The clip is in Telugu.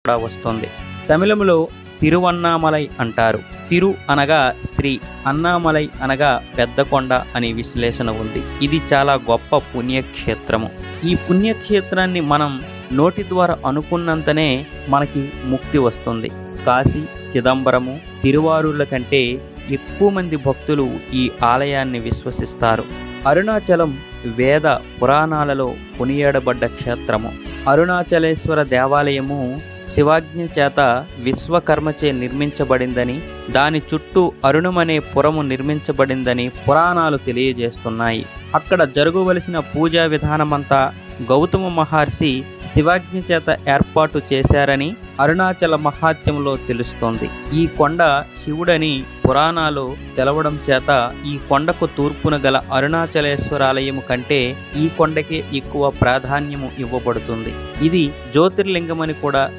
కూడా వస్తుంది. తమిళంలో తిరువన్నామలై అంటారు. తిరు అనగా శ్రీ, అన్నామలై అనగా పెద్ద కొండ అని విశ్లేషణ ఉంది. ఇది చాలా గొప్ప పుణ్యక్షేత్రము. ఈ పుణ్యక్షేత్రాన్ని మనం నోటి ద్వారా అనుకున్నంతనే మనకి ముక్తి వస్తుంది. కాశీ, చిదంబరము, తిరువారూర్ల కంటే ఎక్కువ మంది భక్తులు ఈ ఆలయాన్ని విశ్వసిస్తారు. అరుణాచలం వేద పురాణాలలో కొనియాడబడ్డ క్షేత్రము. అరుణాచలేశ్వర దేవాలయము శివాజ్ఞ చేత విశ్వకర్మచే నిర్మించబడిందని, దాని చుట్టూ అరుణమనే పురము నిర్మించబడిందని పురాణాలు తెలియజేస్తున్నాయి. అక్కడ జరగవలసిన పూజా విధానమంతా గౌతమ మహర్షి శివాజ్ఞ చేత ఏర్పాటు చేశారని అరుణాచల మహాత్మ్యంలో తెలుస్తోంది. ఈ కొండ శివుడని పురాణాలు తెలవడం చేత ఈ కొండకు తూర్పున గల అరుణాచలేశ్వరాలయము కంటే ఈ కొండకే ఎక్కువ ప్రాధాన్యము ఇవ్వబడుతుంది. ఇది జ్యోతిర్లింగమని కూడా